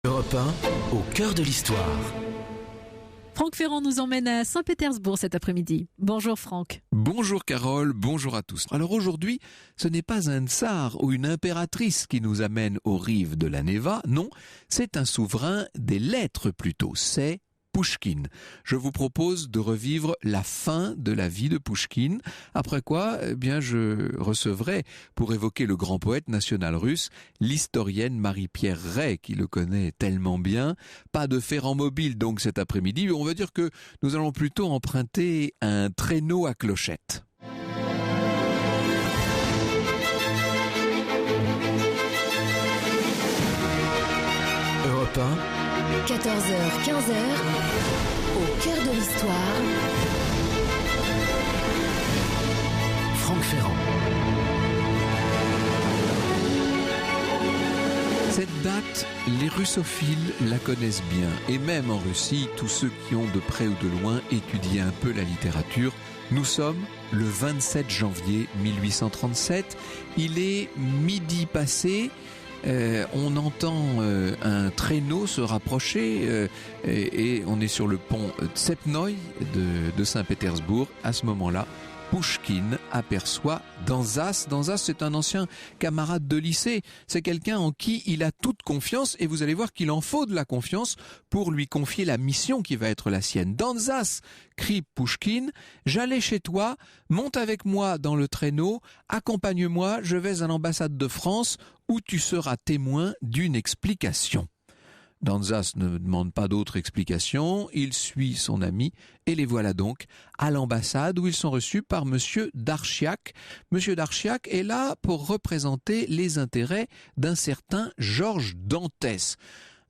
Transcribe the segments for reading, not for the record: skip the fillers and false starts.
Europe 1, au cœur de l'histoire. Franck Ferrand nous emmène à Saint-Pétersbourg cet après-midi. Bonjour Franck. Bonjour Carole, bonjour à tous. Alors aujourd'hui, ce n'est pas un tsar ou une impératrice qui nous amène aux rives de la Neva, non, c'est un souverain des lettres plutôt, c'est Pouchkine. Je vous propose de revivre la fin de la vie de Pouchkine, après quoi, je recevrai, pour évoquer le grand poète national russe, l'historienne Marie-Pierre Ray, qui le connaît tellement bien. Pas de Ferrand mobile donc cet après-midi, on va dire que nous allons plutôt emprunter un traîneau à clochette. Europe 1, 14h-15h, au cœur de l'histoire. Franck Ferrand. Cette date, les russophiles la connaissent bien, et même en Russie, tous ceux qui ont de près ou de loin étudié un peu la littérature. Nous sommes le 27 janvier 1837, il est midi passé. On entend un traîneau se rapprocher et on est sur le pont Tsepnoï de Saint-Pétersbourg. À ce moment-là, Pouchkine aperçoit Danzas. Danzas, c'est un ancien camarade de lycée. C'est quelqu'un en qui il a toute confiance et vous allez voir qu'il en faut de la confiance pour lui confier la mission qui va être la sienne. Danzas, crie Pouchkine, j'allais chez toi, monte avec moi dans le traîneau, accompagne-moi, je vais à l'ambassade de France où tu seras témoin d'une explication. Danzas ne demande pas d'autre explication, il suit son ami et les voilà donc à l'ambassade où ils sont reçus par Monsieur Darchiak. Monsieur Darchiak est là pour représenter les intérêts d'un certain Georges Dantès.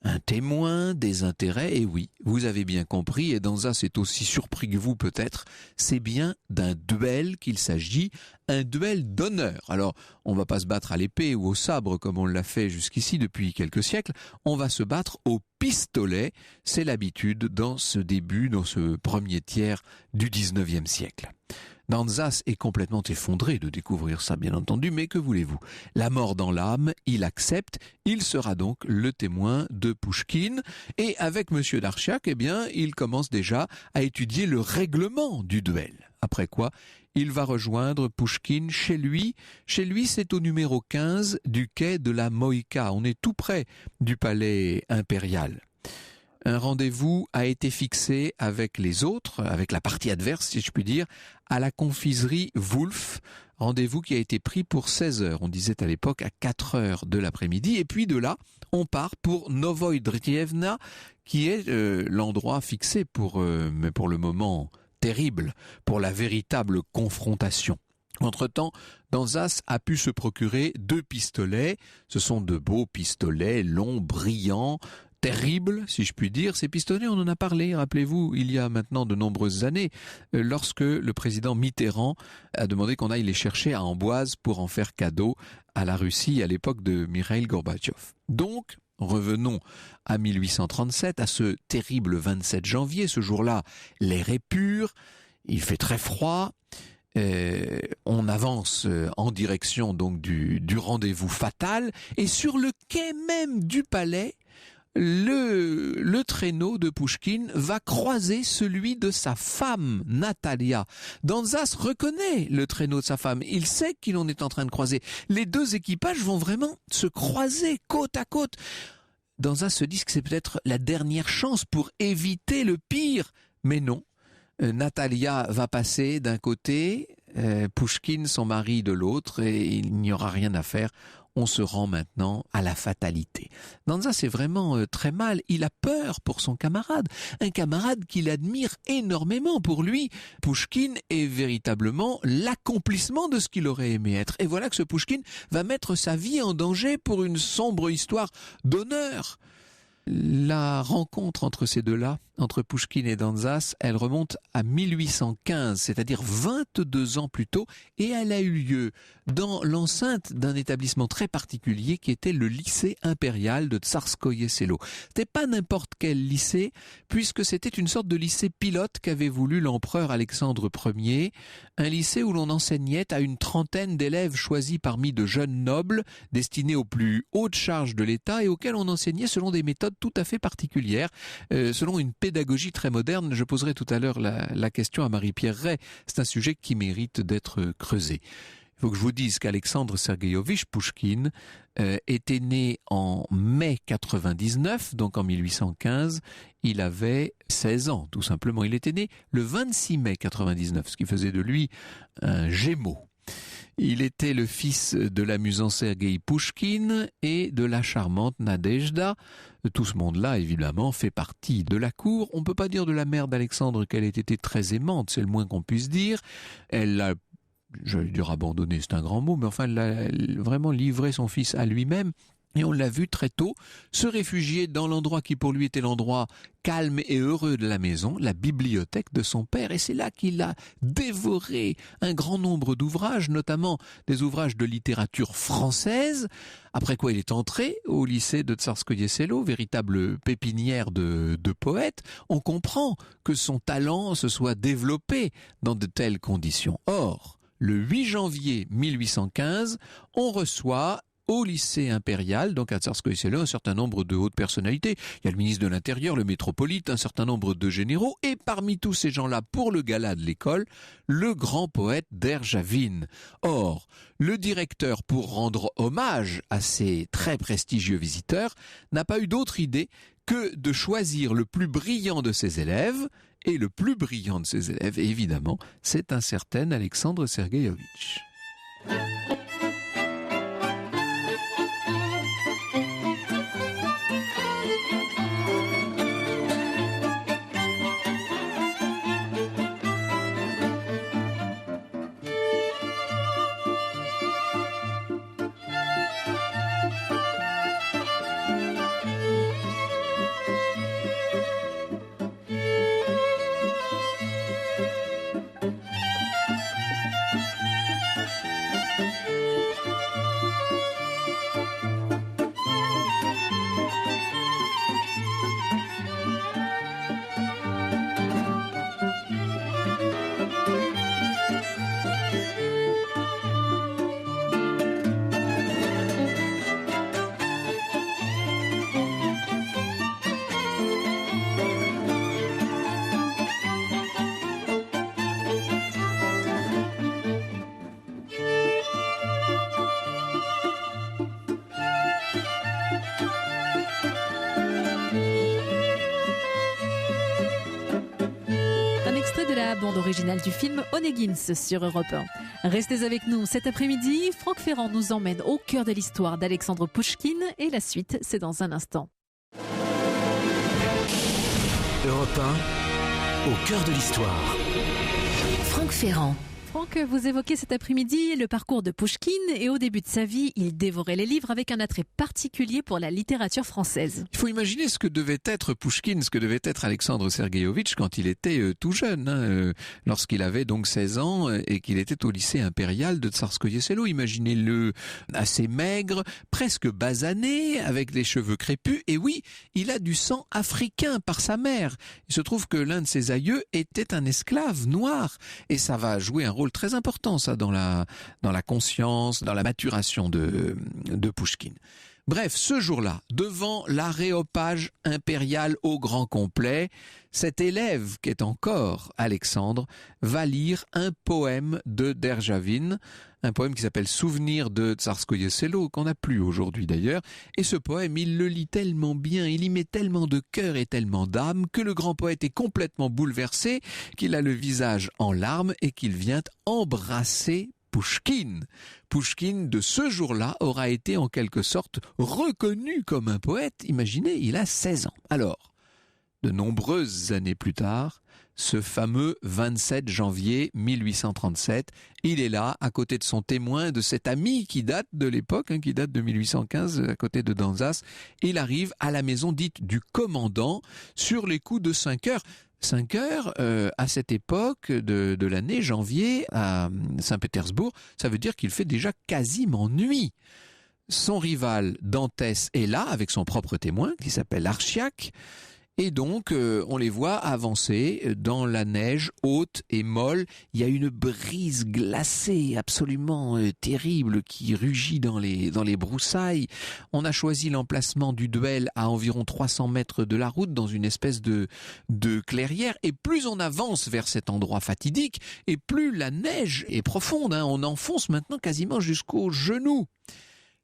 Un témoin des intérêts, et oui, vous avez bien compris, et Danzas est aussi surpris que vous peut-être, c'est bien d'un duel qu'il s'agit, un duel d'honneur. Alors, on va pas se battre à l'épée ou au sabre comme on l'a fait jusqu'ici depuis quelques siècles, on va se battre au pistolet, c'est l'habitude dans ce premier tiers du 19e siècle. Danzas est complètement effondré de découvrir ça, bien entendu, mais que voulez-vous? La mort dans l'âme, il accepte, il sera donc le témoin de Pouchkine, et avec Monsieur Darchiak, il commence déjà à étudier le règlement du duel. Après quoi, il va rejoindre Pouchkine chez lui. Chez lui, c'est au numéro 15 du quai de la Moïka. On est tout près du palais impérial. Un rendez-vous a été fixé avec les autres, avec la partie adverse, si je puis dire, à la confiserie Wolf. Rendez-vous qui a été pris pour 16h. On disait à l'époque à 4h de l'après-midi. Et puis de là, on part pour Novoïdrievna, qui est l'endroit fixé mais pour le moment terrible, pour la véritable confrontation. Entre-temps, Danzas a pu se procurer 2 pistolets. Ce sont de beaux pistolets, longs, brillants, terribles, si je puis dire. Ces pistolets, on en a parlé, rappelez-vous, il y a maintenant de nombreuses années, lorsque le président Mitterrand a demandé qu'on aille les chercher à Amboise pour en faire cadeau à la Russie à l'époque de Mikhaïl Gorbatchev. Donc, revenons à 1837, à ce terrible 27 janvier. Ce jour-là, l'air est pur, il fait très froid. On avance en direction donc du rendez-vous fatal, et sur le quai même du palais, le traîneau de Pouchkine va croiser celui de sa femme, Natalia. Danzas reconnaît le traîneau de sa femme. Il sait qu'il en est en train de croiser. Les deux équipages vont vraiment se croiser côte à côte. Danzas se dit que c'est peut-être la dernière chance pour éviter le pire. Mais non. Natalia va passer d'un côté, Pouchkine, son mari, de l'autre, et il n'y aura rien à faire. On se rend maintenant à la fatalité. Danzas est vraiment très mal. Il a peur pour son camarade. Un camarade qu'il admire énormément. Pour lui, Pouchkine est véritablement l'accomplissement de ce qu'il aurait aimé être. Et voilà que ce Pouchkine va mettre sa vie en danger pour une sombre histoire d'honneur. La rencontre entre ces deux-là entre Pouchkine et Danzas, elle remonte à 1815, c'est-à-dire 22 ans plus tôt, et elle a eu lieu dans l'enceinte d'un établissement très particulier qui était le lycée impérial de Tsarskoye Selo. C'était pas n'importe quel lycée, puisque c'était une sorte de lycée pilote qu'avait voulu l'empereur Alexandre Ier, un lycée où l'on enseignait à une trentaine d'élèves choisis parmi de jeunes nobles, destinés aux plus hautes charges de l'État et auxquels on enseignait selon des méthodes tout à fait particulières, selon une pédagogie très moderne. Je poserai tout à l'heure la question à Marie-Pierre Ray. C'est un sujet qui mérite d'être creusé. Il faut que je vous dise qu'Alexandre Sergueïovitch Pouchkine était né en mai 99, donc en 1815. Il avait 16 ans, tout simplement. Il était né le 26 mai 99, ce qui faisait de lui un Gémeaux. Il était le fils de l'amusant Sergueï Pouchkine et de la charmante Nadejda. Tout ce monde-là, évidemment, fait partie de la cour. On ne peut pas dire de la mère d'Alexandre qu'elle ait été très aimante, c'est le moins qu'on puisse dire. Elle l'a, j'allais dire abandonné, c'est un grand mot, mais enfin, elle a vraiment livré son fils à lui-même. Et on l'a vu très tôt se réfugier dans l'endroit qui pour lui était l'endroit calme et heureux de la maison, la bibliothèque de son père. Et c'est là qu'il a dévoré un grand nombre d'ouvrages, notamment des ouvrages de littérature française. Après quoi il est entré au lycée de Tsarskoye Selo, véritable pépinière de poètes. On comprend que son talent se soit développé dans de telles conditions. Or, le 8 janvier 1815, on reçoit au lycée impérial, donc à Tsarskoye Selo, un certain nombre de hautes personnalités. Il y a le ministre de l'Intérieur, le métropolite, un certain nombre de généraux, et parmi tous ces gens-là, pour le gala de l'école, le grand poète Derzhavin. Or, le directeur, pour rendre hommage à ces très prestigieux visiteurs, n'a pas eu d'autre idée que de choisir le plus brillant de ses élèves, et le plus brillant de ses élèves, évidemment, c'est un certain Alexandre Sergueïovitch. De la bande originale du film Onegins sur Europe 1. Restez avec nous cet après-midi. Franck Ferrand nous emmène au cœur de l'histoire d'Alexandre Pouchkine et la suite, c'est dans un instant. Europe 1, au cœur de l'histoire. Franck Ferrand. Franck, vous évoquez cet après-midi le parcours de Pouchkine et au début de sa vie, il dévorait les livres avec un attrait particulier pour la littérature française. Il faut imaginer ce que devait être Pouchkine, ce que devait être Alexandre Sergueïovitch quand il était tout jeune, lorsqu'il avait donc 16 ans et qu'il était au lycée impérial de Tsarskoye Selo. Imaginez-le assez maigre, presque basané, avec des cheveux crépus. Et oui, il a du sang africain par sa mère. Il se trouve que l'un de ses aïeux était un esclave noir et ça va jouer un rôle très important, ça, dans la conscience, dans la maturation de Pouchkine. Bref, ce jour-là, devant l'aréopage impérial au grand complet, cet élève qui est encore Alexandre va lire un poème de Derzhavin, un poème qui s'appelle Souvenir de Tsarskoye Selo, qu'on n'a plus aujourd'hui d'ailleurs. Et ce poème, il le lit tellement bien, il y met tellement de cœur et tellement d'âme que le grand poète est complètement bouleversé, qu'il a le visage en larmes et qu'il vient embrasser Pouchkine. Pouchkine, de ce jour-là, aura été en quelque sorte reconnu comme un poète. Imaginez, il a 16 ans. Alors, de nombreuses années plus tard, ce fameux 27 janvier 1837. Il est là, à côté de son témoin, de cet ami qui date de l'époque, qui date de 1815, à côté de Danzas. Il arrive à la maison dite du commandant sur les coups de 5 heures. 5 heures, à cette époque de l'année, janvier, à Saint-Pétersbourg, ça veut dire qu'il fait déjà quasiment nuit. Son rival Dantès est là, avec son propre témoin, qui s'appelle Archiac. Et donc, on les voit avancer dans la neige haute et molle. Il y a une brise glacée absolument terrible qui rugit dans les broussailles. On a choisi l'emplacement du duel à environ 300 mètres de la route, dans une espèce de clairière. Et plus on avance vers cet endroit fatidique, et plus la neige est profonde. On enfonce maintenant quasiment jusqu'aux genoux.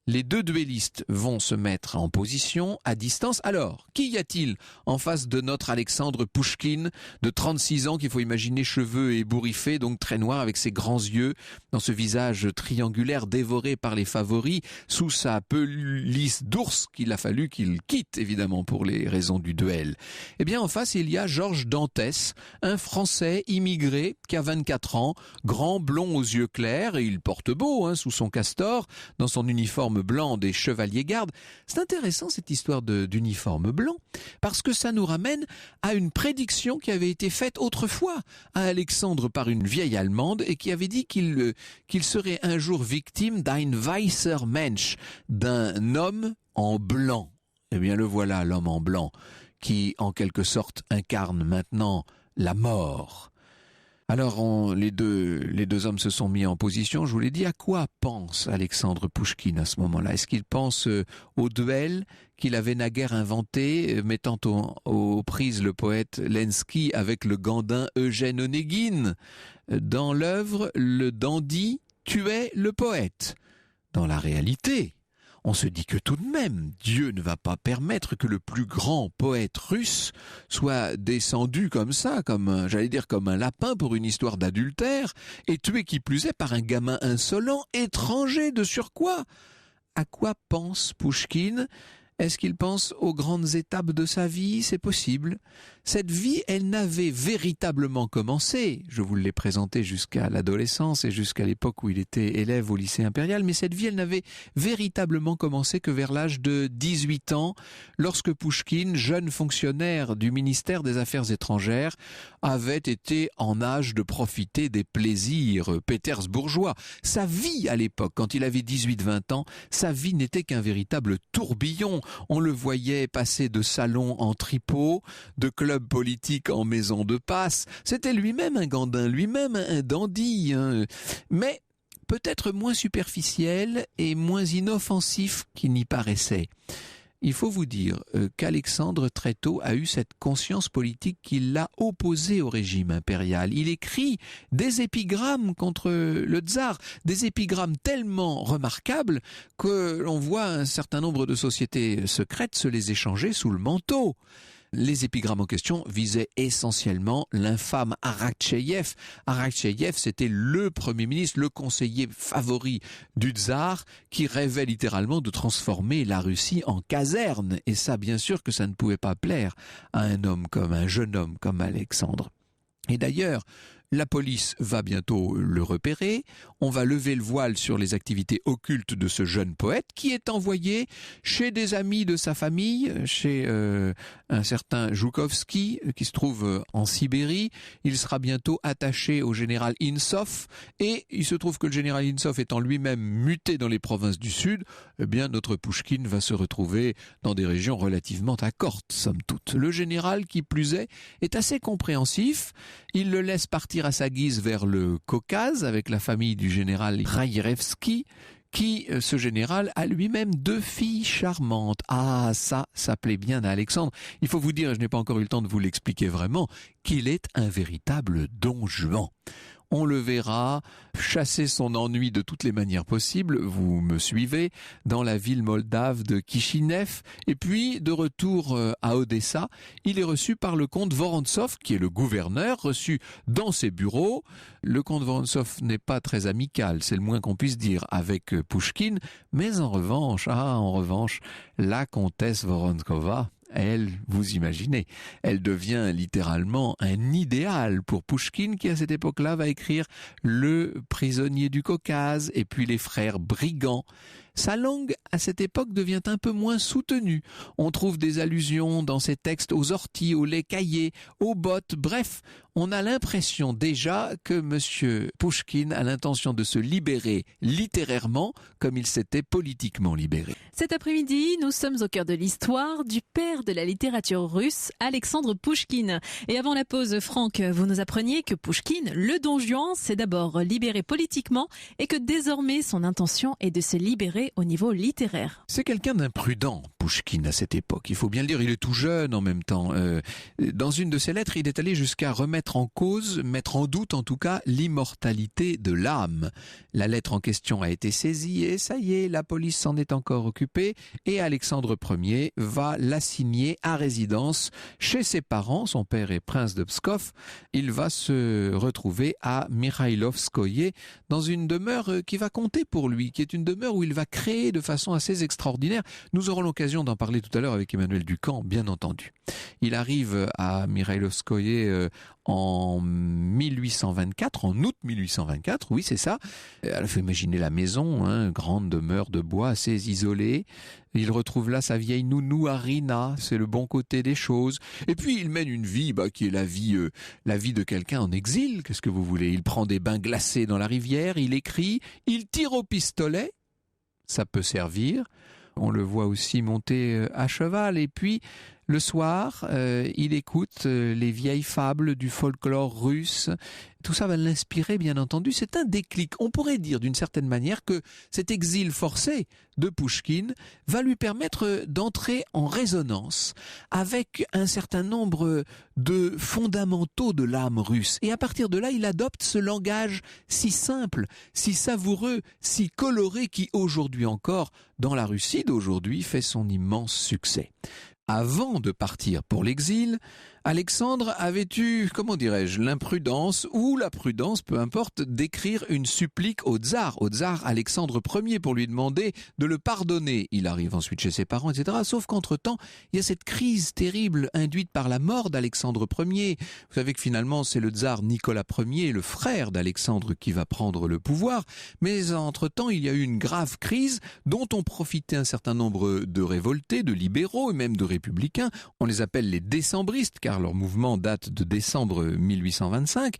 Les deux duellistes vont se mettre en position à distance. Alors, qui y a-t-il en face de notre Alexandre Pouchkine, de 36 ans, qu'il faut imaginer cheveux ébouriffés, donc très noir, avec ses grands yeux, dans ce visage triangulaire dévoré par les favoris, sous sa pelisse d'ours qu'il a fallu qu'il quitte, évidemment, pour les raisons du duel. Eh bien, en face, il y a Georges Dantès, un Français immigré qui a 24 ans, grand, blond aux yeux clairs, et il porte beau, sous son castor, dans son uniforme blanc des chevaliers gardes. C'est intéressant cette histoire d'uniforme blanc, parce que ça nous ramène à une prédiction qui avait été faite autrefois à Alexandre par une vieille Allemande, et qui avait dit qu'il serait un jour victime d'un weißer Mensch, d'un homme en blanc. Eh bien le voilà, l'homme en blanc, qui en quelque sorte incarne maintenant la mort. Alors les deux hommes se sont mis en position. Je vous l'ai dit, à quoi pense Alexandre Pouchkine à ce moment-là? Est-ce qu'il pense au duel qu'il avait naguère inventé, mettant aux prises le poète Lenski avec le gandin Eugène Onéguine? Dans l'œuvre, le dandy tuait le poète. Dans la réalité, on se dit que tout de même, Dieu ne va pas permettre que le plus grand poète russe soit descendu comme ça, comme un lapin pour une histoire d'adultère, et tué qui plus est par un gamin insolent, étranger de surcroît. À quoi pense Pouchkine? Est-ce qu'il pense aux grandes étapes de sa vie? C'est possible. Cette vie, elle n'avait véritablement commencé, je vous l'ai présenté jusqu'à l'adolescence et jusqu'à l'époque où il était élève au lycée impérial, mais cette vie, elle n'avait véritablement commencé que vers l'âge de 18 ans, lorsque Pouchkine, jeune fonctionnaire du ministère des Affaires étrangères, avait été en âge de profiter des plaisirs pétersbourgeois. Sa vie à l'époque, quand il avait 18-20 ans, sa vie n'était qu'un véritable tourbillon. On le voyait passer de salon en tripot, de club politique en maison de passe. C'était lui-même un gandin, lui-même un dandy, mais peut-être moins superficiel et moins inoffensif qu'il n'y paraissait. Il faut vous dire qu'Alexandre très tôt a eu cette conscience politique qui l'a opposé au régime impérial. Il écrit des épigrammes contre le tsar, des épigrammes tellement remarquables que l'on voit un certain nombre de sociétés secrètes se les échanger sous le manteau. Les épigrammes en question visaient essentiellement l'infâme Arakcheïev. Arakcheïev, c'était le premier ministre, le conseiller favori du tsar, qui rêvait littéralement de transformer la Russie en caserne. Et ça, bien sûr que ça ne pouvait pas plaire à un jeune homme comme Alexandre. Et d'ailleurs, la police va bientôt le repérer, on va lever le voile sur les activités occultes de ce jeune poète qui est envoyé chez des amis de sa famille, chez un certain Joukovski qui se trouve en Sibérie. Il sera bientôt attaché au général Insoff et il se trouve que le général Insoff étant lui-même muté dans les provinces du Sud, eh bien notre Pouchkine va se retrouver dans des régions relativement accortes, somme toute. Le général, qui plus est assez compréhensif, il le laisse partir à sa guise vers le Caucase avec la famille du général Raïrevski, qui, ce général, a lui-même 2 filles charmantes. Ah, ça plaît bien à Alexandre. Il faut vous dire, et je n'ai pas encore eu le temps de vous l'expliquer vraiment, qu'il est un véritable Don Juan. On le verra chasser son ennui de toutes les manières possibles, vous me suivez, dans la ville moldave de Kishinev. Et puis, de retour à Odessa, il est reçu par le comte Vorontsov, qui est le gouverneur, reçu dans ses bureaux. Le comte Vorontsov n'est pas très amical, c'est le moins qu'on puisse dire, avec Pouchkine. Mais en revanche, la comtesse Vorontsova, elle, vous imaginez, elle devient littéralement un idéal pour Pouchkine qui à cette époque-là va écrire Le prisonnier du Caucase et puis Les frères brigands. Sa langue, à cette époque, devient un peu moins soutenue. On trouve des allusions dans ses textes aux orties, aux laits caillés, aux bottes. Bref, on a l'impression déjà que M. Pouchkine a l'intention de se libérer littérairement comme il s'était politiquement libéré. Cet après-midi, nous sommes au cœur de l'histoire du père de la littérature russe, Alexandre Pouchkine. Et avant la pause, Franck, vous nous appreniez que Pouchkine, le Don Juan, s'est d'abord libéré politiquement et que désormais son intention est de se libérer au niveau littéraire. C'est quelqu'un d'imprudent, Pouchkine, à cette époque. Il faut bien le dire, il est tout jeune en même temps. Dans une de ses lettres, il est allé jusqu'à remettre en cause, mettre en doute en tout cas, l'immortalité de l'âme. La lettre en question a été saisie et ça y est, la police s'en est encore occupée et Alexandre Ier va l'assigner à résidence chez ses parents. Son père est prince de Pskov. Il va se retrouver à Mikhailovskoye dans une demeure qui va compter pour lui, qui est une demeure où il va créer de façon assez extraordinaire. Nous aurons l'occasion d'en parler tout à l'heure avec Emmanuel Ducamp, bien entendu. Il arrive à Mikhailovskoye en 1824, en août 1824, oui c'est ça. Il faut imaginer la maison, grande demeure de bois assez isolée. Il retrouve là sa vieille nounou Arina, c'est le bon côté des choses. Et puis il mène une vie qui est la vie de quelqu'un en exil, qu'est-ce que vous voulez. Il prend des bains glacés dans la rivière, il écrit, il tire au pistolet, ça peut servir. On le voit aussi monter à cheval et puis le soir, il écoute les vieilles fables du folklore russe. Tout ça va l'inspirer, bien entendu. C'est un déclic. On pourrait dire d'une certaine manière que cet exil forcé de Pouchkine va lui permettre d'entrer en résonance avec un certain nombre de fondamentaux de l'âme russe. Et à partir de là, il adopte ce langage si simple, si savoureux, si coloré qui aujourd'hui encore, dans la Russie d'aujourd'hui, fait son immense succès. Avant de partir pour l'exil, Alexandre avait eu, l'imprudence ou la prudence, peu importe, d'écrire une supplique au tsar Alexandre Ier pour lui demander de le pardonner. Il arrive ensuite chez ses parents, etc. Sauf qu'entre-temps, il y a cette crise terrible induite par la mort d'Alexandre Ier. Vous savez que finalement, c'est le tsar Nicolas Ier, le frère d'Alexandre, qui va prendre le pouvoir. Mais entre-temps, il y a eu une grave crise dont ont profité un certain nombre de révoltés, de libéraux et même de républicains. On les appelle les décembristes, car leur mouvement date de décembre 1825.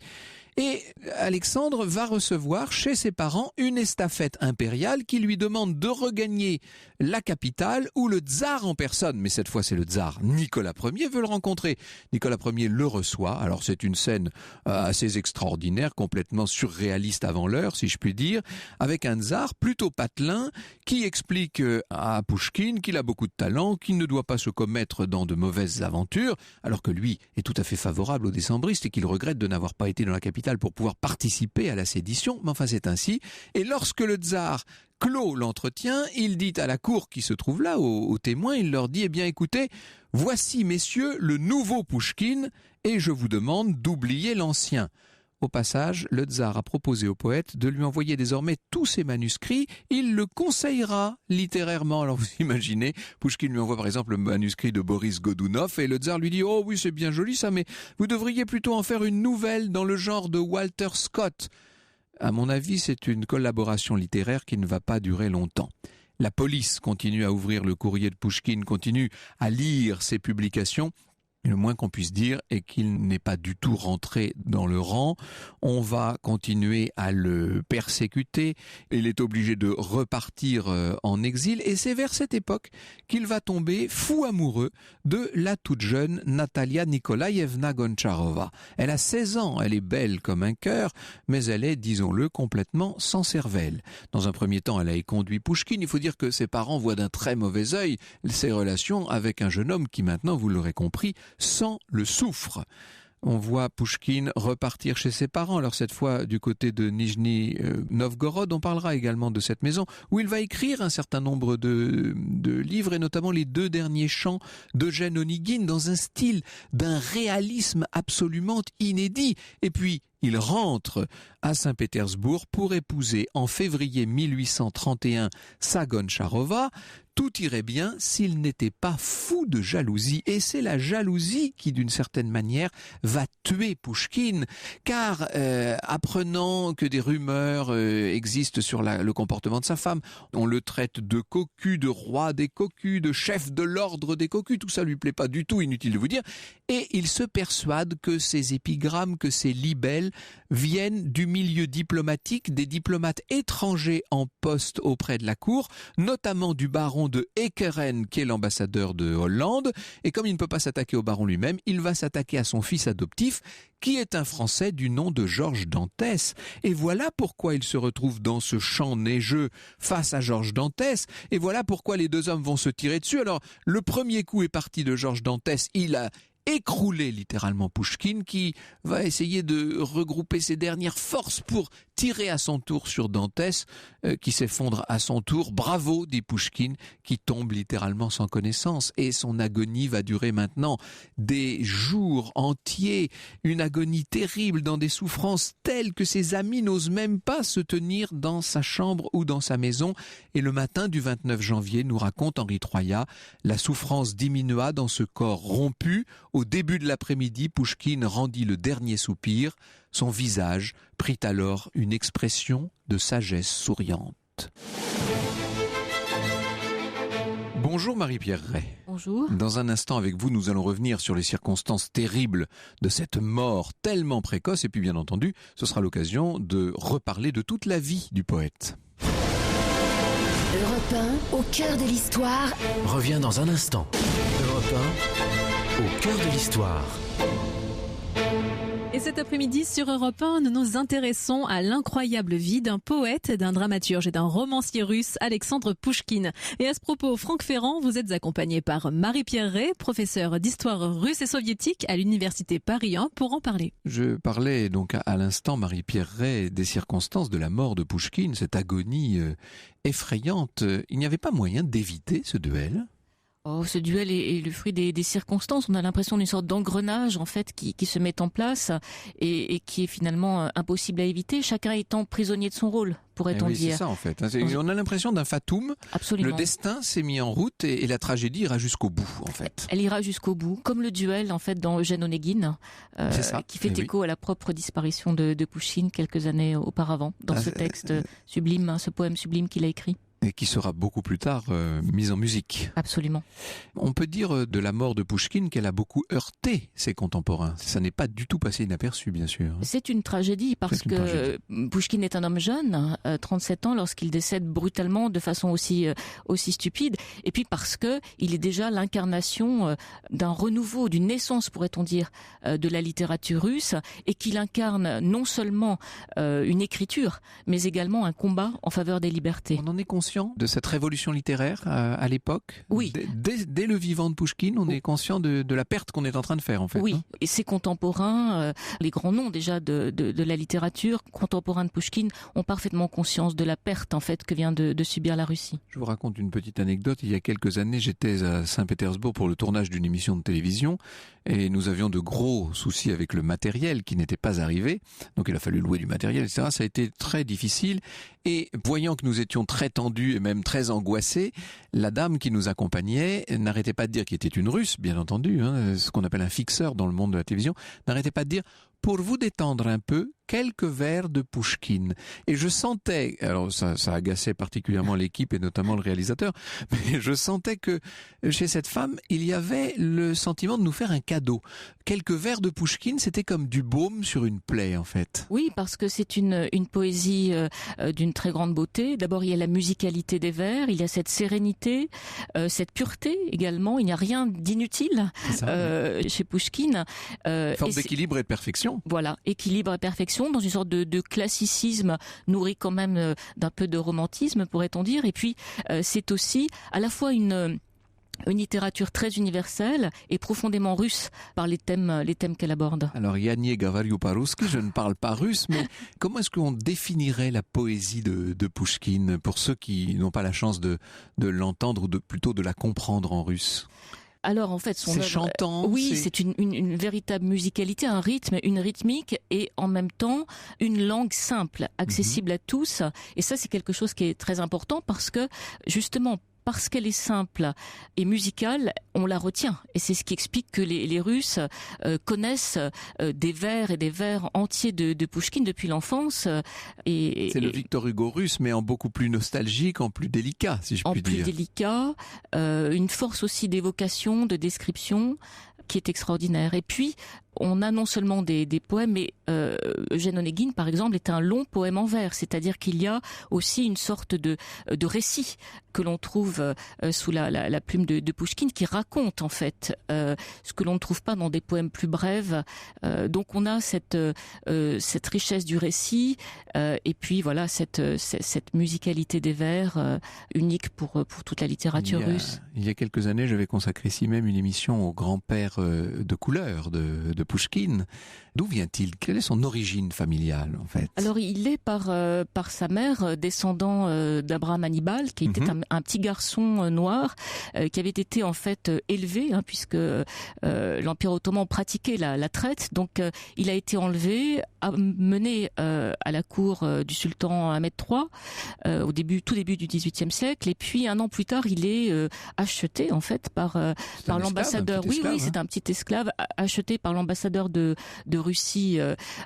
Et Alexandre va recevoir chez ses parents une estafette impériale qui lui demande de regagner la capitale où le tsar en personne, mais cette fois c'est le tsar Nicolas Ier, veut le rencontrer. Nicolas Ier le reçoit, alors c'est une scène assez extraordinaire, complètement surréaliste avant l'heure si je puis dire, avec un tsar plutôt patelin qui explique à Pouchkine qu'il a beaucoup de talent, qu'il ne doit pas se commettre dans de mauvaises aventures, alors que lui est tout à fait favorable aux décembristes et qu'il regrette de n'avoir pas été dans la capitale pour pouvoir participer à la sédition, mais enfin c'est ainsi. Et lorsque le tsar clôt l'entretien, il dit à la cour qui se trouve là, aux témoins, il leur dit, écoutez, voici messieurs le nouveau Pouchkine et je vous demande d'oublier l'ancien. Au passage, le tsar a proposé au poète de lui envoyer désormais tous ses manuscrits. Il le conseillera littérairement. Alors vous imaginez, Pouchkine lui envoie par exemple le manuscrit de Boris Godunov et le tsar lui dit « Oh oui, c'est bien joli ça, mais vous devriez plutôt en faire une nouvelle dans le genre de Walter Scott. » À mon avis, c'est une collaboration littéraire qui ne va pas durer longtemps. La police continue à ouvrir le courrier de Pouchkine, continue à lire ses publications. Le moins qu'on puisse dire est qu'il n'est pas du tout rentré dans le rang. On va continuer à le persécuter. Il est obligé de repartir en exil. Et c'est vers cette époque qu'il va tomber fou amoureux de la toute jeune Natalia Nikolaïevna Goncharova. Elle a 16 ans, elle est belle comme un cœur, mais elle est, disons-le, complètement sans cervelle. Dans un premier temps, elle a éconduit Pouchkine. Il faut dire que ses parents voient d'un très mauvais œil ses relations avec un jeune homme qui maintenant, vous l'aurez compris, sans le soufre. On voit Pouchkine repartir chez ses parents, alors cette fois du côté de Nijni Novgorod. On parlera également de cette maison où il va écrire un certain nombre de livres et notamment les 2 derniers chants d'Eugène Onegin dans un style d'un réalisme absolument inédit. Et puis il rentre à Saint-Pétersbourg pour épouser en février 1831 sa Goncharova. tout irait bien s'il n'était pas fou de jalousie. Et c'est la jalousie qui, d'une certaine manière, va tuer Pouchkine, car apprenant que des rumeurs existent sur le comportement de sa femme, on le traite de cocu, de roi des cocus, de chef de l'ordre des cocus, tout ça lui plaît pas du tout, inutile de vous dire, et il se persuade que ces épigrammes, que ces libelles viennent du milieu diplomatique, des diplomates étrangers en poste auprès de la cour, notamment du baron de Ekeren, qui est l'ambassadeur de Hollande, et comme il ne peut pas s'attaquer au baron lui-même, il va s'attaquer à son fils adoptif, qui est un Français du nom de Georges Dantès. Et voilà pourquoi il se retrouve dans ce champ neigeux face à Georges Dantès, et voilà pourquoi les deux hommes vont se tirer dessus. Alors, le premier coup est parti de Georges Dantès, il a écroulé littéralement Pouchkine, qui va essayer de regrouper ses dernières forces pour tirer à son tour sur Dantès, qui s'effondre à son tour. Bravo, dit Pouchkine, qui tombe littéralement sans connaissance. Et son agonie va durer maintenant des jours entiers, une agonie terrible, dans des souffrances telles que ses amis n'osent même pas se tenir dans sa chambre ou dans sa maison. Et le matin du 29 janvier, nous raconte Henri Troyat, la souffrance diminua dans ce corps rompu. Au début de l'après-midi, Pouchkine rendit le dernier soupir. Son visage prit alors une expression de sagesse souriante. Bonjour Marie-Pierre Ray. Bonjour. Dans un instant avec vous, nous allons revenir sur les circonstances terribles de cette mort tellement précoce. Et puis bien entendu, ce sera l'occasion de reparler de toute la vie du poète. Europe 1, au cœur de l'histoire. Revient dans un instant. Europe 1, au cœur de l'histoire. Et cet après-midi sur Europe 1, nous nous intéressons à l'incroyable vie d'un poète, d'un dramaturge et d'un romancier russe, Alexandre Pouchkine. Et à ce propos, Franck Ferrand, vous êtes accompagné par Marie-Pierre Ray, professeure d'histoire russe et soviétique à l'université Paris 1, pour en parler. Je parlais donc à l'instant, Marie-Pierre Ray, des circonstances de la mort de Pouchkine, cette agonie effrayante. Il n'y avait pas moyen d'éviter ce duel ? Oh, ce duel est le fruit des circonstances. On a l'impression d'une sorte d'engrenage en fait qui se met en place et qui est finalement impossible à éviter. Chacun étant prisonnier de son rôle, pourrait-on dire. C'est ça en fait. On a l'impression d'un fatum. Absolument. Le destin s'est mis en route et la tragédie ira jusqu'au bout en fait. Elle ira jusqu'au bout, comme le duel en fait dans Eugène Onegin, qui fait écho à la propre disparition de Pouchkine quelques années auparavant dans ce texte sublime, ce poème sublime qu'il a écrit. Et qui sera beaucoup plus tard mise en musique. Absolument. On peut dire de la mort de Pouchkine qu'elle a beaucoup heurté ses contemporains. Ça n'est pas du tout passé inaperçu, bien sûr. C'est une tragédie parce que Pouchkine est un homme jeune, 37 ans, lorsqu'il décède brutalement de façon aussi stupide. Et puis parce que il est déjà l'incarnation d'un renouveau, d'une naissance, pourrait-on dire, de la littérature russe, et qu'il incarne non seulement une écriture, mais également un combat en faveur des libertés. On en est conscient de cette révolution littéraire à l'époque. Oui. Dès le vivant de Pouchkine, on est conscient de la perte qu'on est en train de faire en fait. Oui, hein. Et ses contemporains, les grands noms déjà de la littérature contemporaine de Pouchkine, ont parfaitement conscience de la perte en fait que vient de subir la Russie. Je vous raconte une petite anecdote. Il y a quelques années, j'étais à Saint-Pétersbourg pour le tournage d'une émission de télévision et nous avions de gros soucis avec le matériel qui n'était pas arrivé. Donc il a fallu louer du matériel, etc. Ça a été très difficile. Et voyant que nous étions très tendus et même très angoissés, la dame qui nous accompagnait n'arrêtait pas de dire, qui était une Russe, bien entendu, ce qu'on appelle un fixeur dans le monde de la télévision, n'arrêtait pas de dire, pour vous détendre un peu, quelques vers de Pouchkine. Et je sentais, alors ça agaçait particulièrement l'équipe et notamment le réalisateur, mais je sentais que chez cette femme, il y avait le sentiment de nous faire un cadeau. Quelques vers de Pouchkine, c'était comme du baume sur une plaie en fait. Oui, parce que c'est une poésie d'une très grande beauté. D'abord, il y a la musicalité des vers, il y a cette sérénité, cette pureté également. Il n'y a rien d'inutile chez Pouchkine. Forme d'équilibre et de perfection. Voilà, équilibre et perfection dans une sorte de classicisme nourri quand même d'un peu de romantisme, pourrait-on dire. Et puis, c'est aussi à la fois une littérature très universelle et profondément russe par les thèmes qu'elle aborde. Alors, Yanie Gavariou Parouski, je ne parle pas russe, mais comment est-ce qu'on définirait la poésie de Pouchkine pour ceux qui n'ont pas la chance de l'entendre ou plutôt de la comprendre en russe ? Alors en fait, c'est chantant. Oui, c'est une véritable musicalité, un rythme, une rythmique et en même temps une langue simple, accessible à tous. Et ça, c'est quelque chose qui est très important parce que justement, parce qu'elle est simple et musicale, on la retient. Et c'est ce qui explique que les Russes connaissent des vers et des vers entiers de Pouchkine depuis l'enfance. C'est le Victor Hugo russe, mais en beaucoup plus nostalgique, en plus délicat, si je puis dire. En plus délicat, une force aussi d'évocation, de description qui est extraordinaire. Et puis, on a non seulement des poèmes, mais Eugène Onegin, par exemple, est un long poème en vers, c'est-à-dire qu'il y a aussi une sorte de récit que l'on trouve sous la plume de Pouchkine, qui raconte en fait ce que l'on ne trouve pas dans des poèmes plus brèves. Donc on a cette richesse du récit, et puis voilà cette musicalité des vers unique pour toute la littérature russe. Il y a quelques années, j'avais consacré ici même une émission au grand-père de couleur de Pouchkine. D'où vient-il? Quelle est son origine familiale, en fait? Alors, il est par sa mère descendant d'Abraham Hannibal, qui était un petit garçon noir qui avait été en fait élevé, puisque l'Empire ottoman pratiquait la traite. Donc, il a été enlevé, mené à la cour du sultan Ahmed III tout début du XVIIIe siècle. Et puis, un an plus tard, il est acheté en fait par l'ambassadeur. Oui, c'est un petit esclave acheté par l'ambassadeur de Russie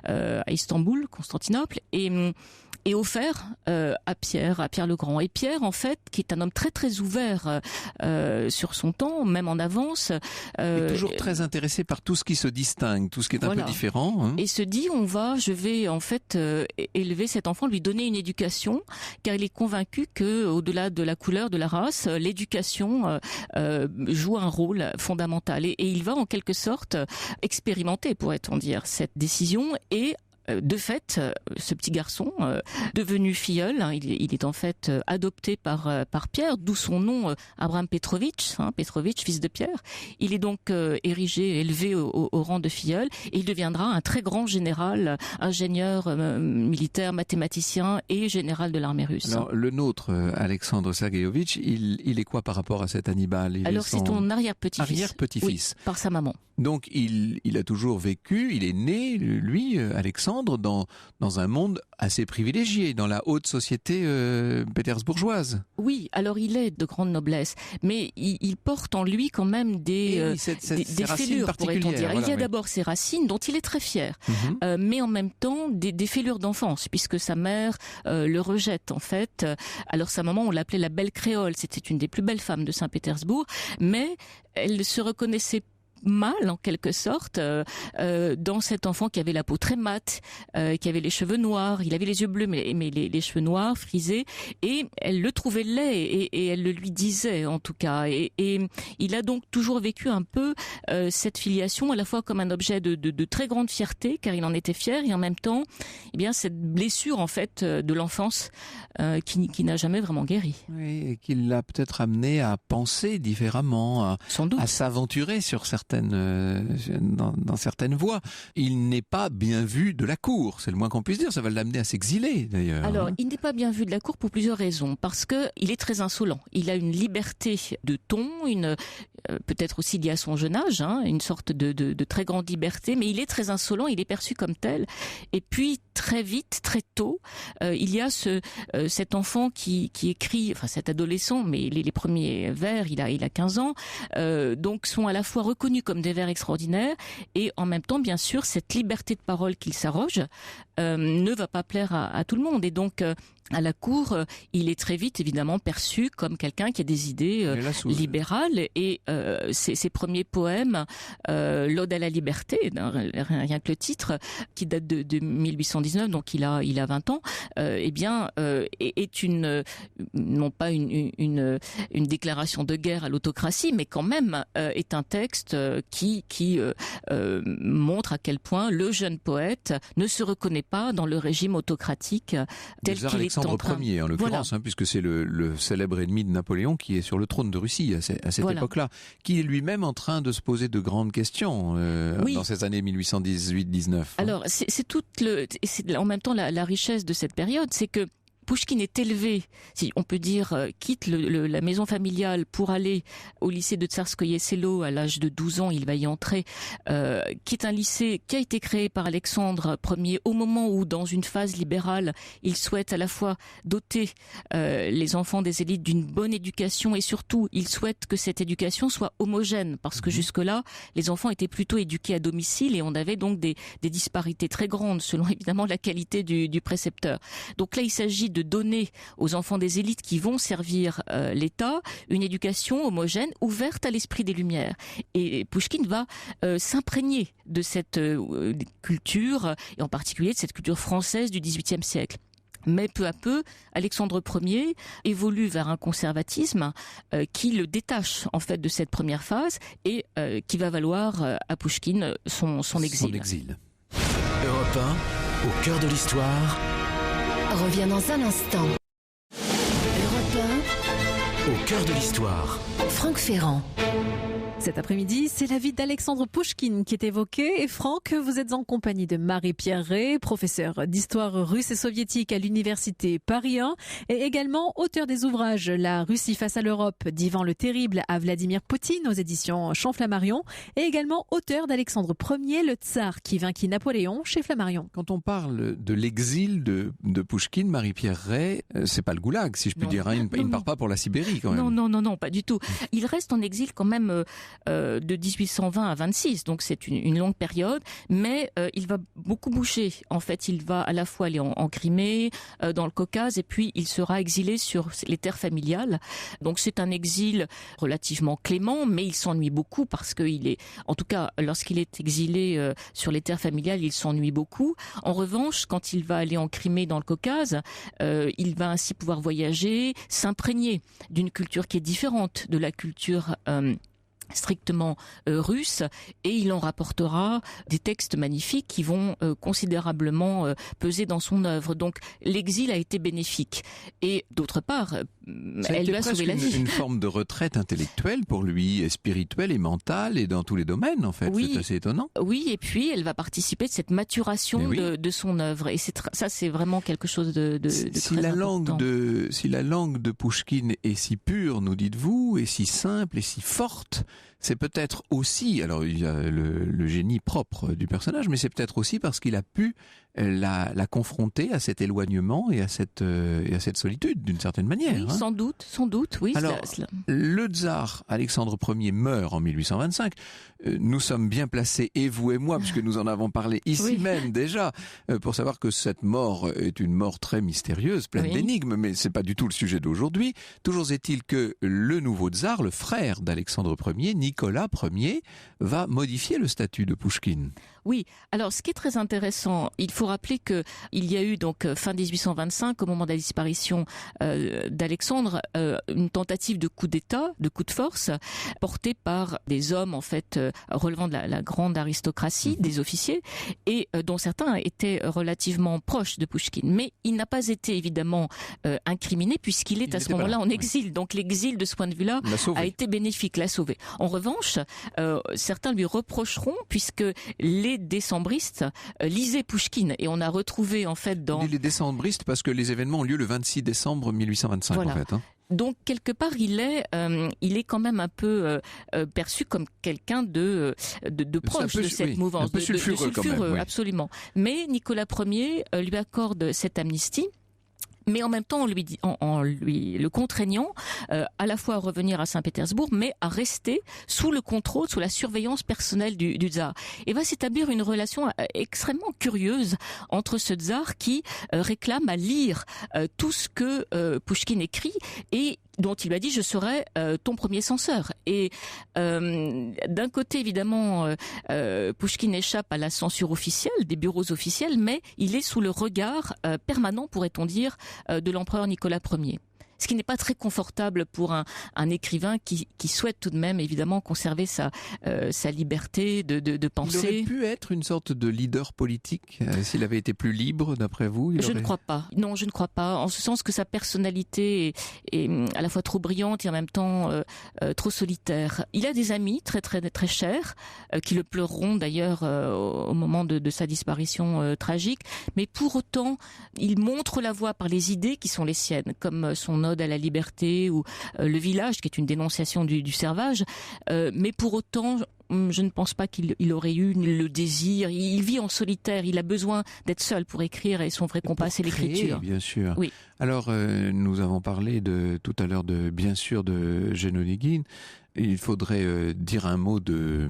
à Istanbul, Constantinople, et offert à Pierre le Grand. Et Pierre, en fait, qui est un homme très très ouvert sur son temps, même en avance, est toujours très intéressé par tout ce qui se distingue, tout ce qui est un peu différent. Et se dit, je vais en fait élever cet enfant, lui donner une éducation, car il est convaincu que, au-delà de la couleur, de la race, l'éducation joue un rôle fondamental. Et il va en quelque sorte expérimenter, pourrait-on dire, cette décision. Et de fait, ce petit garçon, devenu filleul, il est en fait adopté par Pierre, d'où son nom Abraham Petrovitch, Petrovitch, fils de Pierre. Il est donc élevé au rang de filleul, et il deviendra un très grand général, ingénieur militaire, mathématicien et général de l'armée russe. Alors, le nôtre, Alexandre Sergeyevitch, il est quoi par rapport à cet Hannibal? C'est ton arrière-petit-fils. Arrière-petit-fils. Oui, par sa maman. Donc il a toujours vécu, il est né, lui, Alexandre, dans un monde assez privilégié, dans la haute société pétersbourgeoise. Oui, alors il est de grande noblesse, mais il porte en lui quand même des fêlures, pourrait-on dire. Il y a d'abord ses racines, dont il est très fier, mais en même temps des fêlures d'enfance, puisque sa mère le rejette en fait. Alors sa maman, on l'appelait la belle créole, c'était une des plus belles femmes de Saint-Pétersbourg, mais elle se reconnaissait mal en quelque sorte dans cet enfant qui avait la peau très mate, qui avait les cheveux noirs, il avait les yeux bleus mais les cheveux noirs frisés, et elle le trouvait laid et elle le lui disait en tout cas, et il a donc toujours vécu un peu cette filiation à la fois comme un objet de très grande fierté car il en était fier, et en même temps cette blessure en fait de l'enfance qui n'a jamais vraiment guéri. Oui, et qui l'a peut-être amené à penser différemment, sans doute, à s'aventurer sur dans certaines voies. Il n'est pas bien vu de la cour, c'est le moins qu'on puisse dire. Ça va l'amener à s'exiler d'ailleurs. Alors, il n'est pas bien vu de la cour pour plusieurs raisons. Parce que il est très insolent. Il a une liberté de ton, peut-être aussi liée à son jeune âge, une sorte de très grande liberté. Mais il est très insolent. Il est perçu comme tel. Et puis très vite, très tôt, il y a cet enfant qui écrit, enfin cet adolescent, mais les premiers vers, il a 15 ans, donc sont à la fois reconnus comme des vers extraordinaires, et en même temps, bien sûr, cette liberté de parole qu'il s'arroge ne va pas plaire à tout le monde. Et donc, à la cour, il est très vite évidemment perçu comme quelqu'un qui a des idées libérales, et ses premiers poèmes, l'Ode à la liberté, rien que le titre, qui date de 1819, donc il a 20 ans, est non pas une déclaration de guerre à l'autocratie, mais quand même est un texte qui montre à quel point le jeune poète ne se reconnaît pas dans le régime autocratique tel qu'il est Alexandre Ier en l'occurrence, puisque c'est le célèbre ennemi de Napoléon qui est sur le trône de Russie à cette époque-là, qui est lui-même en train de se poser de grandes questions dans ces années 1818-19. Alors c'est en même temps la richesse de cette période, c'est que Pouchkine est élevé, si on peut dire, quitte la maison familiale pour aller au lycée de Tsarskoye Selo à l'âge de 12 ans, il va y entrer, quitte un lycée qui a été créé par Alexandre Ier au moment où, dans une phase libérale, il souhaite à la fois doter les enfants des élites d'une bonne éducation et surtout, il souhaite que cette éducation soit homogène parce que jusque-là, les enfants étaient plutôt éduqués à domicile et on avait donc des disparités très grandes selon évidemment la qualité du précepteur. Donc là, il s'agit de donner aux enfants des élites qui vont servir l'État une éducation homogène, ouverte à l'esprit des Lumières. Et Pouchkine va s'imprégner de cette culture, et en particulier de cette culture française du XVIIIe siècle. Mais peu à peu, Alexandre Ier évolue vers un conservatisme qui le détache en fait de cette première phase et qui va valoir à Pouchkine son exil. Europe 1, au cœur de l'histoire. Revient dans un instant. Europe 1, Au cœur de l'histoire. Franck Ferrand. Cet après-midi, c'est la vie d'Alexandre Pouchkine qui est évoquée. Et Franck, vous êtes en compagnie de Marie-Pierre Ray, professeure d'histoire russe et soviétique à l'université Paris 1 et également auteur des ouvrages La Russie face à l'Europe d'Ivan le Terrible à Vladimir Poutine aux éditions Champ Flammarion et également auteur d'Alexandre Ier, le tsar qui vainquit Napoléon chez Flammarion. Quand on parle de l'exil de Pouchkine, Marie-Pierre Ray, c'est pas le goulag, si je puis dire. Il ne part pas pour la Sibérie quand même. Non, pas du tout. Il reste en exil quand même de 1820 à 26, donc c'est une longue période, mais il va beaucoup bouger. En fait, il va à la fois aller en Crimée, dans le Caucase, et puis il sera exilé sur les terres familiales. Donc c'est un exil relativement clément, mais il s'ennuie beaucoup parce qu'il est, en tout cas, lorsqu'il est exilé sur les terres familiales, il s'ennuie beaucoup. En revanche, quand il va aller en Crimée, dans le Caucase, il va ainsi pouvoir voyager, s'imprégner d'une culture qui est différente de la culture strictement russe, et il en rapportera des textes magnifiques qui vont considérablement peser dans son œuvre. Donc l'exil a été bénéfique. Et d'autre part, elle lui a sauvé la vie. Une forme de retraite intellectuelle pour lui, et spirituelle et mentale, et dans tous les domaines en fait. Oui. C'est assez étonnant. Oui, et puis elle va participer de cette maturation de son œuvre. Et ça, c'est vraiment quelque chose de très important. Si la langue de Pouchkine est si pure, nous dites-vous, et si simple et si forte, c'est peut-être aussi, alors il y a le génie propre du personnage, mais c'est peut-être aussi parce qu'il a pu la confronter à cet éloignement et à cette solitude d'une certaine manière. Oui, sans doute, oui. Alors, le tsar Alexandre Ier meurt en 1825. Nous sommes bien placés, et vous et moi, puisque nous en avons parlé ici même déjà, pour savoir que cette mort est une mort très mystérieuse, pleine d'énigmes, mais c'est pas du tout le sujet d'aujourd'hui. Toujours est-il que le nouveau tsar, le frère d'Alexandre Ier, Nicolas Ier, va modifier le statut de Pouchkine. Oui, alors ce qui est très intéressant, il faut rappeler que il y a eu donc fin 1825, au moment de la disparition d'Alexandre, une tentative de coup d'État, de coup de force, portée par des hommes en fait relevant de la grande aristocratie, des officiers, et dont certains étaient relativement proches de Pouchkine. Mais il n'a pas été évidemment incriminé puisqu'il est à ce moment-là en exil. Donc l'exil de ce point de vue-là a été bénéfique, l'a sauvé. En revanche, certains lui reprocheront puisque les décembristes lisaient Pouchkine, et on a retrouvé en fait dans... Les décembristes parce que les événements ont lieu le 26 décembre 1825 en fait. Donc quelque part il est quand même un peu perçu comme quelqu'un de proche de cette mouvance, un peu sulfureux quand même, absolument. Mais Nicolas Ier lui accorde cette amnistie. Mais en même temps, en lui le contraignant à la fois à revenir à Saint-Pétersbourg, mais à rester sous le contrôle, sous la surveillance personnelle du tsar. Et va s'établir une relation extrêmement curieuse entre ce tsar qui réclame à lire tout ce que Pouchkine écrit et dont il lui a dit « je serai ton premier censeur ». Et d'un côté, évidemment, Pouchkine échappe à la censure officielle, des bureaux officiels, mais il est sous le regard permanent, pourrait-on dire, de l'empereur Nicolas Ier. ce qui n'est pas très confortable pour un écrivain qui souhaite tout de même évidemment conserver sa liberté de penser. Il aurait pu être une sorte de leader politique s'il avait été plus libre, d'après vous. Je ne crois pas. Non, je ne crois pas. En ce sens que sa personnalité est à la fois trop brillante et en même temps trop solitaire. Il a des amis très très très chers qui le pleureront d'ailleurs au moment de sa disparition tragique. Mais pour autant, il montre la voie par les idées qui sont les siennes, comme son ode à la liberté ou Le Village, qui est une dénonciation du servage. Mais pour autant, je ne pense pas qu'il aurait eu le désir. Il vit en solitaire. Il a besoin d'être seul pour écrire et son vrai compas, c'est l'écriture. Bien sûr. Oui. Alors, nous avons parlé tout à l'heure bien sûr de Jane Onegin. Il faudrait dire un mot de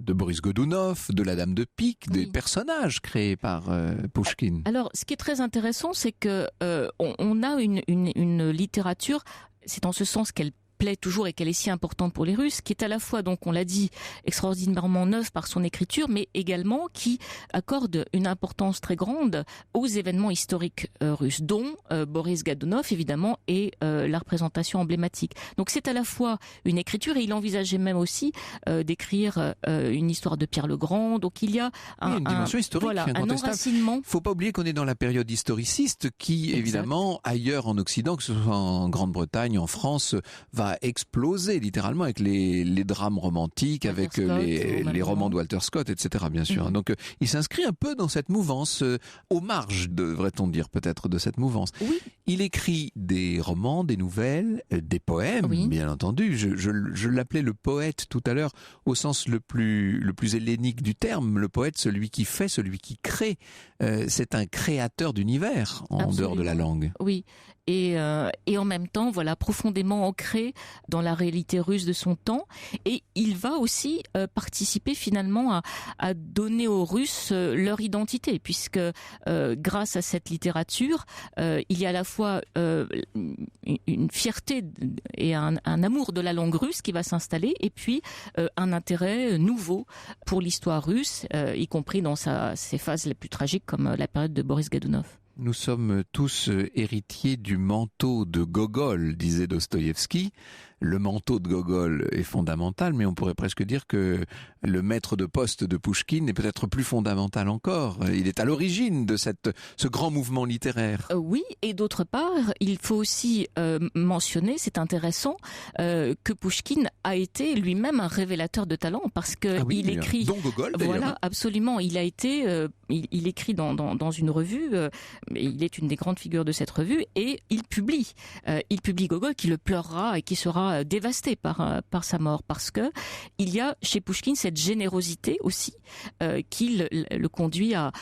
Boris Godunov, de la Dame de Pique, des personnages créés par Pouchkine. Alors, ce qui est très intéressant, c'est que on a une littérature. C'est en ce sens qu'elle plaît toujours et qu'elle est si importante pour les Russes, qui est à la fois, donc on l'a dit, extraordinairement neuve par son écriture, mais également qui accorde une importance très grande aux événements historiques russes, dont Boris Godunov, évidemment, et la représentation emblématique. Donc c'est à la fois une écriture, et il envisageait même aussi d'écrire une histoire de Pierre le Grand. Donc il y a une dimension historique, un enracinement. Il ne faut pas oublier qu'on est dans la période historiciste qui, évidemment, ailleurs en Occident, que ce soit en Grande-Bretagne, en France, va exploser littéralement avec les drames romantiques, Walter avec Scott, les romans de Walter Scott, etc. bien sûr. Donc il s'inscrit un peu dans cette mouvance, aux marges, devrait-on dire peut-être, de cette mouvance. Oui. Il écrit des romans, des nouvelles, des poèmes, bien entendu. Je l'appelais le poète tout à l'heure au sens le plus hellénique du terme. Le poète, celui qui fait, celui qui crée. C'est un créateur d'univers en dehors de la langue. Oui. Et en même temps, voilà, profondément ancré dans la réalité russe de son temps. Et il va aussi participer finalement à donner aux Russes leur identité, puisque grâce à cette littérature, il y a à la fois une fierté et un amour de la langue russe qui va s'installer, et puis un intérêt nouveau pour l'histoire russe, y compris dans ses phases les plus tragiques, comme la période de Boris Godunov. Nous sommes tous héritiers du manteau de Gogol, disait Dostoïevski. Le manteau de Gogol est fondamental, mais on pourrait presque dire que le maître de poste de Pouchkine est peut-être plus fondamental encore. Il est à l'origine de ce grand mouvement littéraire. Oui, et d'autre part, il faut aussi mentionner, c'est intéressant, que Pouchkine a été lui-même un révélateur de talent, parce que il écrit. Dont Gogol, d'ailleurs. Voilà, absolument. Il a été, il écrit dans une revue. Il est une des grandes figures de cette revue, et il publie Gogol, qui le pleurera et qui sera dévasté par sa mort, parce que il y a chez Pouchkine cette générosité aussi qui le conduit à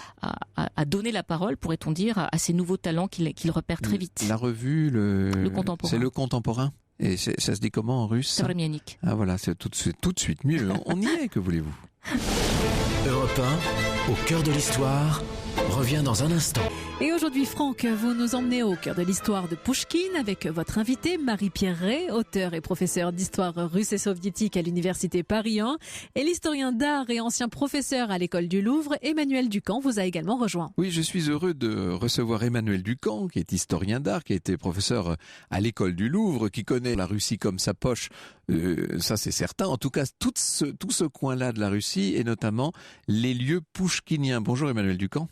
donner la parole, pourrait-on dire, à ces nouveaux talents qu'il repère très vite. La revue, le Contemporain. C'est le Contemporain. Et ça se dit comment en russe? Sovremyannik. Ah voilà, c'est tout de suite mieux. On y est, que voulez-vous? Europe 1, au cœur de l'histoire, revient dans un instant. Et aujourd'hui, Franck, vous nous emmenez au cœur de l'histoire de Pouchkine avec votre invité Marie-Pierre Ray, auteur et professeur d'histoire russe et soviétique à l'université Paris 1, et l'historien d'art et ancien professeur à l'école du Louvre, Emmanuel Ducamp, vous a également rejoint. Oui, je suis heureux de recevoir Emmanuel Ducamp, qui est historien d'art, qui a été professeur à l'école du Louvre, qui connaît la Russie comme sa poche. Ça, c'est certain. En tout cas, tout ce coin-là de la Russie, et notamment les lieux pouchkiniens. Bonjour Emmanuel Ducamp.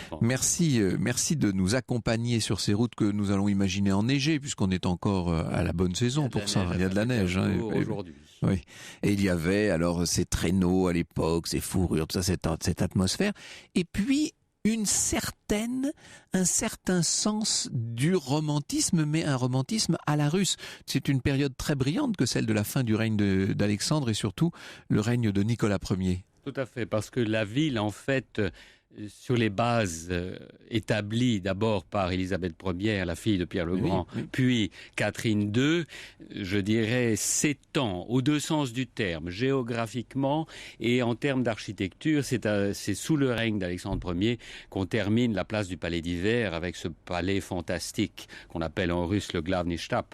Bonjour. Merci de nous accompagner sur ces routes que nous allons imaginer enneigées, puisqu'on est encore à la bonne saison pour ça. Il y a de la neige. Aujourd'hui. Oui. Et il y avait alors ces traîneaux à l'époque, ces fourrures, tout ça, cette atmosphère. Et puis un certain sens du romantisme, mais un romantisme à la russe. C'est une période très brillante que celle de la fin du règne d'Alexandre et surtout le règne de Nicolas Ier. Tout à fait, parce que la ville, en fait, sur les bases établies d'abord par Élisabeth Ier, la fille de Pierre le Grand, puis Catherine II, je dirais, s'étend aux deux sens du terme, géographiquement et en termes d'architecture. C'est sous le règne d'Alexandre Ier qu'on termine la place du Palais d'Hiver avec ce palais fantastique qu'on appelle en russe le Glavny Shtab.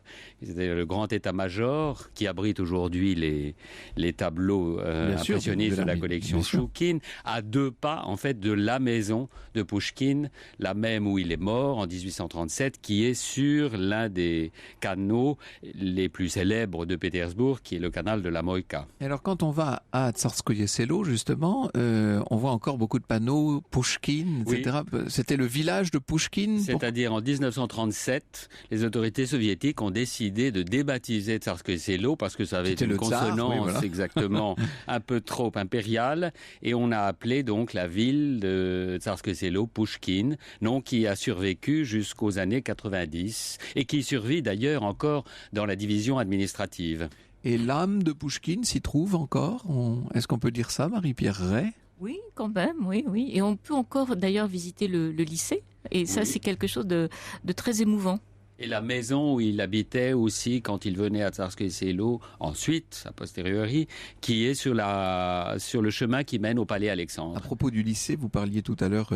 C'est le grand état-major qui abrite aujourd'hui les tableaux impressionnistes de la collection Choukine, à 2 pas en fait de la maison de Pouchkine, la même où il est mort en 1837, qui est sur l'un des canaux les plus célèbres de Pétersbourg, qui est le canal de la Moïka. Et alors quand on va à Tsarskoye Selo, justement, on voit encore beaucoup de panneaux Pouchkine, etc. Oui. C'était le village de Pouchkine. C'est-à-dire en 1937, les autorités soviétiques ont décidé de débaptiser Tsarskoye Selo parce que ça avait une consonance exactement un peu trop impériale, et on a appelé donc la ville de Tsarskoye Selo Pouchkine, nom qui a survécu jusqu'aux années 90 et qui survit d'ailleurs encore dans la division administrative. Et l'âme de Pouchkine s'y trouve encore? Est-ce qu'on peut dire ça, Marie-Pierre Ray? Oui, quand même, oui. Et on peut encore d'ailleurs visiter le lycée. Et ça, c'est quelque chose de très émouvant. Et la maison où il habitait aussi quand il venait à Tsarskoye Selo, ensuite, a posteriori, qui est sur le chemin qui mène au palais Alexandre. À propos du lycée, vous parliez tout à l'heure,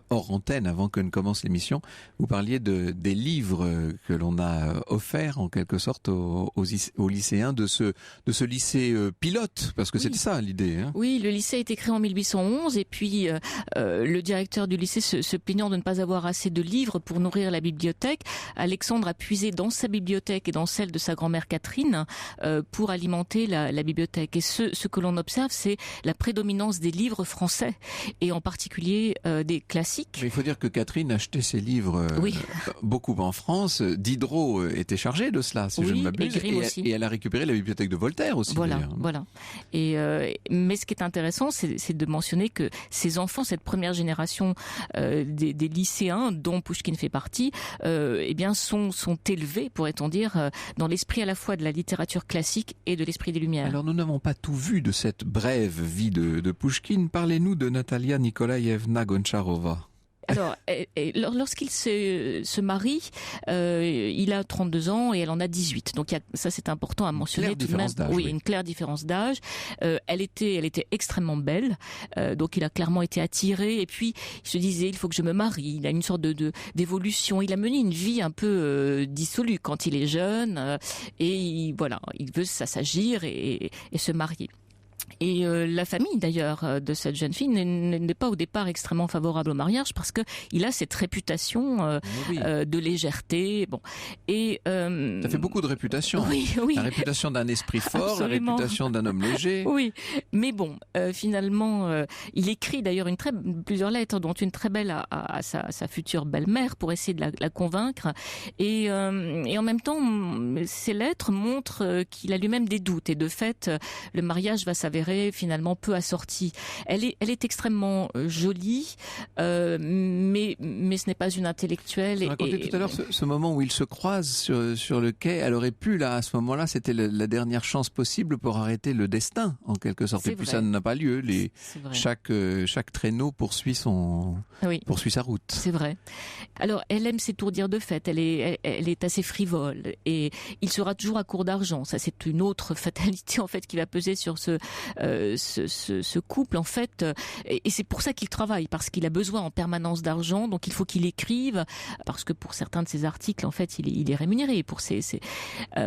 hors antenne, avant que ne commence l'émission, vous parliez des livres que l'on a offerts en quelque sorte aux lycéens de ce lycée pilote, parce que c'était ça l'idée. Hein. Oui, le lycée a été créé en 1811 et puis le directeur du lycée se plaignant de ne pas avoir assez de livres pour nourrir la bibliothèque, Alexandre a puisé dans sa bibliothèque et dans celle de sa grand-mère Catherine pour alimenter la bibliothèque. Et ce que l'on observe, c'est la prédominance des livres français et en particulier des classiques. Mais il faut dire que Catherine achetait ses livres beaucoup en France. Diderot était chargé de cela, si je ne m'abuse. Et elle a récupéré la bibliothèque de Voltaire aussi. Voilà. Mais ce qui est intéressant, c'est de mentionner que ces enfants, cette première génération des lycéens dont Pouchkine fait partie, sont élevés, pourrait-on dire, dans l'esprit à la fois de la littérature classique et de l'esprit des Lumières. Alors nous n'avons pas tout vu de cette brève vie de Pouchkine. Parlez-nous de Natalia Nikolaïevna Goncharova. Alors, lorsqu'il se marie, il a 32 ans et elle en a 18. Donc ça, c'est important à mentionner tout de même. Oui, une claire différence d'âge. Elle était extrêmement belle. Donc il a clairement été attiré. Et puis il se disait, il faut que je me marie. Il a une sorte d'évolution. Il a mené une vie un peu dissolue quand il est jeune. Et il veut s'agir et se marier. Et la famille d'ailleurs de cette jeune fille n'est pas au départ extrêmement favorable au mariage parce que il a cette réputation de légèreté. Bon, et ça fait beaucoup de réputation. Oui. La réputation d'un esprit fort, absolument. La réputation d'un homme léger. Oui, mais bon, finalement, il écrit d'ailleurs plusieurs lettres, dont une très belle à sa future belle-mère pour essayer de la convaincre. Et en même temps, ces lettres montrent qu'il a lui-même des doutes. Et de fait, le mariage va s'avérer finalement peu assortie. Elle est extrêmement jolie, mais ce n'est pas une intellectuelle. Vous racontez tout à l'heure ce moment où ils se croisent sur le quai. Elle aurait pu, là, à ce moment-là, c'était la dernière chance possible pour arrêter le destin, en quelque sorte. Et puis ça n'a pas lieu. Chaque traîneau poursuit sa route. C'est vrai. Alors, elle aime s'étourdir de fête. Elle est assez frivole. Et il sera toujours à court d'argent. Ça, c'est une autre fatalité, en fait, qui va peser sur ce couple en fait, et c'est pour ça qu'il travaille, parce qu'il a besoin en permanence d'argent, donc il faut qu'il écrive, parce que pour certains de ses articles en fait il est rémunéré pour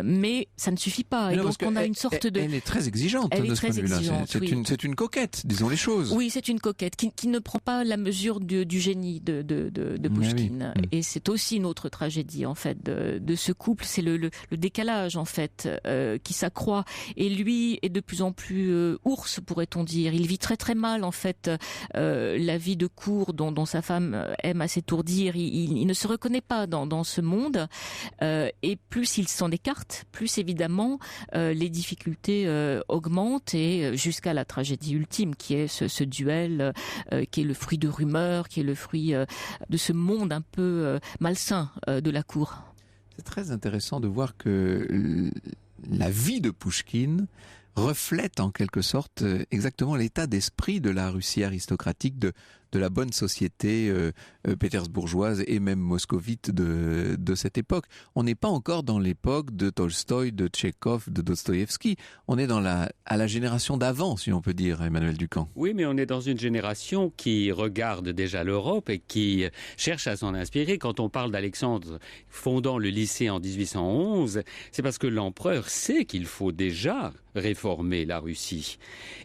mais ça ne suffit pas. Et donc on a une sorte elle est très exigeante de ce point de vue-là. C'est une coquette, disons les choses. Oui, c'est une coquette qui ne prend pas la mesure du génie de Pouchkine. Oui. Et c'est aussi une autre tragédie en fait de ce couple, c'est le décalage en fait qui s'accroît, et lui est de plus en plus ours, pourrait-on dire. Il vit très très mal en fait la vie de cour dont sa femme aime à s'étourdir. Il ne se reconnaît pas dans ce monde, et plus il s'en écarte, plus évidemment les difficultés augmentent, et jusqu'à la tragédie ultime qui est ce duel qui est le fruit de rumeurs, qui est le fruit de ce monde un peu malsain de la cour. C'est très intéressant de voir que la vie de Pouchkine reflète en quelque sorte exactement l'état d'esprit de la Russie aristocratique, de la bonne société pétersbourgeoise et même moscovite de cette époque. On n'est pas encore dans l'époque de Tolstoï, de Tchekhov, de Dostoïevski. On est à la génération d'avant, si on peut dire, Emmanuel Ducamp. Oui, mais on est dans une génération qui regarde déjà l'Europe et qui cherche à s'en inspirer. Quand on parle d'Alexandre fondant le lycée en 1811, c'est parce que l'empereur sait qu'il faut déjà réformer la Russie.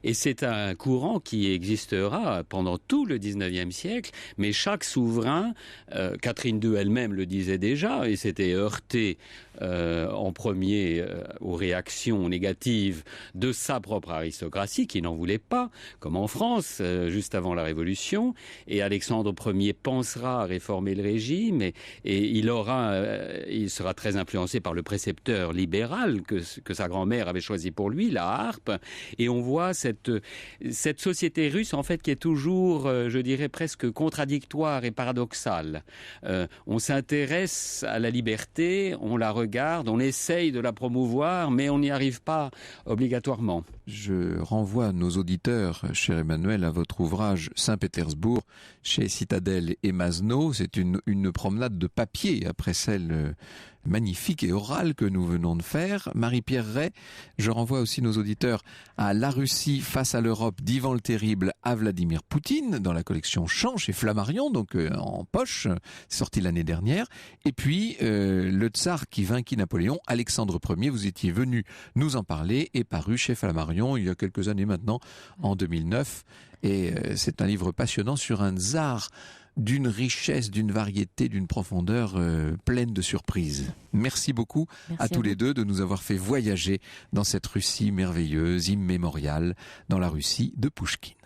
Et c'est un courant qui existera pendant tout le 19e 19e siècle, mais chaque souverain, Catherine II elle-même le disait déjà, et s'était heurtée en premier aux réactions négatives de sa propre aristocratie, qui n'en voulait pas, comme en France, juste avant la Révolution, et Alexandre Ier pensera à réformer le régime, et il sera très influencé par le précepteur libéral que sa grand-mère avait choisi pour lui, la harpe, et on voit cette société russe, en fait, qui est toujours, je dirais, presque contradictoire et paradoxale. On s'intéresse à la liberté, on la regarde, on essaye de la promouvoir, mais on n'y arrive pas obligatoirement. Je renvoie nos auditeurs, cher Emmanuel, à votre ouvrage Saint-Pétersbourg, chez Citadel et Masneau. C'est une promenade de papier après celle magnifique et orale que nous venons de faire. Marie-Pierre Ray, je renvoie aussi nos auditeurs à La Russie face à l'Europe d'Ivan le Terrible à Vladimir Poutine, dans la collection Champ chez Flammarion, donc en poche, sorti l'année dernière. Et puis, Le Tsar qui vainquit Napoléon, Alexandre Ier, vous étiez venu nous en parler, est paru chez Flammarion il y a quelques années maintenant, en 2009. Et c'est un livre passionnant sur un tsar d'une richesse, d'une variété, d'une profondeur pleine de surprises. Merci beaucoup à tous les deux de nous avoir fait voyager dans cette Russie merveilleuse, immémoriale, dans la Russie de Pouchkine.